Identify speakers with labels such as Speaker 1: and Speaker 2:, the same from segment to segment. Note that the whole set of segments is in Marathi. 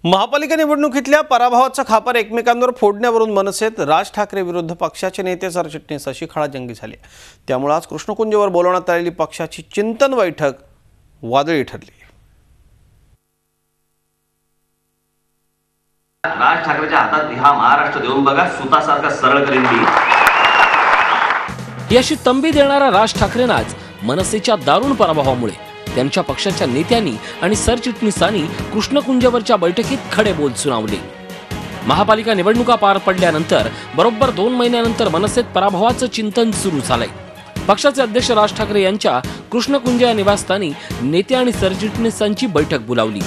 Speaker 1: महापालिका निवडणुकीतल्या पराभवाचा खापर एकमेकांवर फोडण्यावरून मनसेत राज ठाकरे विरुद्ध पक्षाचे नेते सरचिटणीस अशी खळाजंगी झाली। त्यामुळे आज कृष्णकुंजवर बोलवण्यात आलेली पक्षाची चिंतन बैठक वादळी ठरली।
Speaker 2: राज ठाकरेच्या हातात हा महाराष्ट्र देऊन बघा, सुतासारखा सरळ करीन मी।
Speaker 3: याशी तंबी देणारा राज ठाकरेंनाच मनसेच्या दारुण पराभवामुळे त्यांच्या पक्षाच्या नेत्यांनी आणि सरचिटणीसांनी कृष्णकुंजवरच्या बैठकीत खडे बोल सुनावले। महापालिका निवडणुका पार पडल्यानंतर बरोबर 2 महिन्यानंतर मनसेत पराभवाचं चिंतन सुरू झालंय। पक्षाचे अध्यक्ष राज ठाकरे यांच्या कृष्णकुंज या निवासस्थानी नेते आणि सरचिटणीसांची बैठक बोलावली।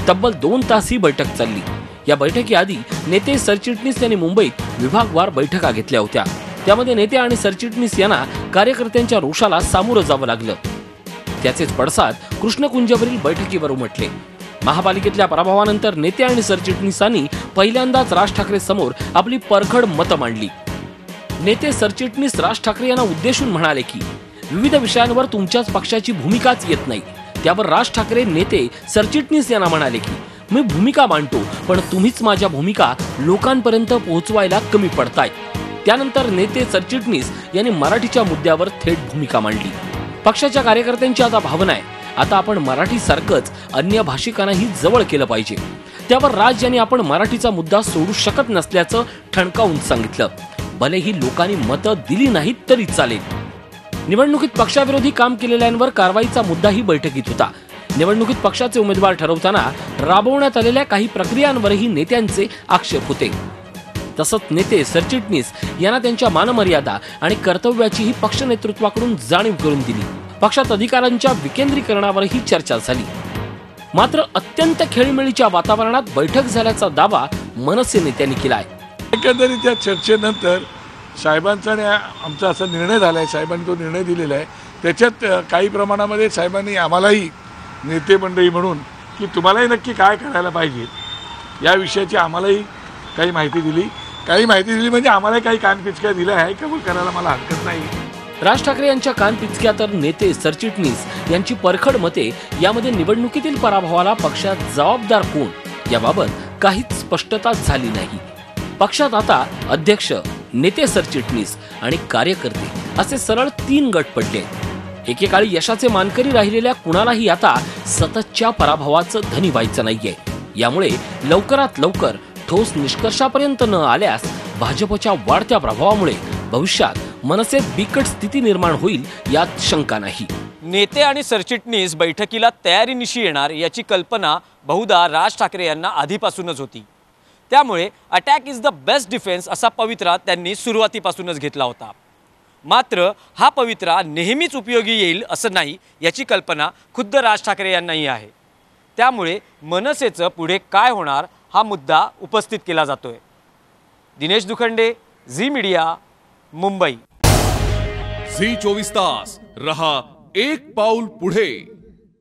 Speaker 3: तब्बल 2 तास ही बैठक चालली। या बैठकीआधी नेते सरचिटणीस यांनी मुंबईत विभागवार बैठका घेतल्या होत्या। त्यामध्ये नेते आणि सरचिटणीस यांना कार्यकर्त्यांच्या रोषाला सामोरं जावं लागलं। त्याचेच पडसाद कृष्णकुंजवरील बैठकीवर उमटले। महापालिकेतल्या पराभवानंतर नेते आणि सरचिटणीसांनी पहिल्यांदाच राज ठाकरे समोर आपली परखड मतं मांडली। नेते सरचिटणीस राज ठाकरे यांना उद्देशून म्हणाले की विविध विषयांवर तुमच्याच पक्षाची भूमिकाच येत नाही। त्यावर राज ठाकरे नेते सरचिटणीस यांना म्हणाले की मी भूमिका मांडतो, पण तुम्हीच माझ्या भूमिका लोकांपर्यंत पोहोचवायला कमी पडताय। त्यानंतर नेते सरचिटणीस यांनी मराठीच्या मुद्द्यावर थेट भूमिका मांडली। पक्षाच्या कार्यकर्त्यांची आता भावना आहे, आता आपण मराठी सारखंच अन्य भाषिकांनाही जवळ केलं पाहिजे। त्यावर राज यांनी आपण मराठीचा मुद्दा सोडू शकत नसल्याचं ठणकावून सांगितलं। भलेही लोकांनी मतं दिली नाहीत तरी चालेल। निवडणुकीत पक्षाविरोधी काम केलेल्यांवर कारवाईचा मुद्दाही बैठकीत होता। निवडणुकीत पक्षाचे उमेदवार ठरवताना राबवण्यात आलेल्या काही प्रक्रियांवरही नेत्यांचे आक्षेप होते। तसंच नेते सरचिटणीस यांना त्यांच्या मानमर्यादा आणि कर्तव्याचीही पक्ष नेतृत्वाकडून जाणीव करून दिली। पक्षात अधिकारांच्या विकेंद्रीकरणावरही चर्चा झाली। मात्र अत्यंत खेळीमेळीच्या वातावरणात बैठक झाल्याचा दावा मनसे नेत्यांनी केलाय।
Speaker 4: एकंदरीत त्या चर्चेनंतर साहेबांचा आणि आमचा असा निर्णय झालाय, साहेबांनी तो निर्णय दिलेला आहे। त्याच्यात काही प्रमाणामध्ये साहेबांनी आम्हालाही नेते मंडळी म्हणून की तुम्हालाही नक्की काय करायला पाहिजे या विषयाची आम्हालाही काही माहिती दिली। काही माहिती दिली म्हणजे आम्हाला काही कानपिचक्या दिल्या आहे, कबूल करायला मला हरकत नाही।
Speaker 3: राज ठाकरे यांच्या कानपिचक्या तर नेते सरचिटणीस यांची परखड मते यामध्ये निवडणुकीतील पराभवाला पक्षात जबाबदार कोण याबाबत काहीच स्पष्टता झाली नाही। पक्षात आता अध्यक्ष, नेते सरचिटणीस आणि कार्यकर्ते असे सरळ 3 गट पडले। एकेकाळी यशाचे मानकरी राहिलेल्या कुणालाही आता सततच्या पराभवाचं धनी व्हायचं नाहीये। यामुळे लवकरात लवकर ठोस निष्कर्षापर्यंत न आल्यास भाजपच्या वाढत्या प्रभावामुळे भविष्यात मनसेत बिकट स्थिती निर्माण होईल यात शंका नाही।
Speaker 5: नेते आणि सरचिटणीस बैठकीला तयारीनिशी येणार याची कल्पना बहुधा राज ठाकरे यांना आधीपासूनच होती। त्यामुळे attack is the best defence असा पवित्रा त्यांनी सुरुवातीपासूनच घेतला होता। मात्र हा पवित्रा नेहमीच उपयोगी येईल असं नाही याची कल्पना खुद्द राज ठाकरे यांनाही आहे। त्यामुळे मनसेचं पुढे काय होणार हा मुद्दा उपस्थित केला जातोय। दिनेश दुखंडे, झी मीडिया, मुंबई।
Speaker 6: झी 24 तास रहा एक पाऊल पुढे।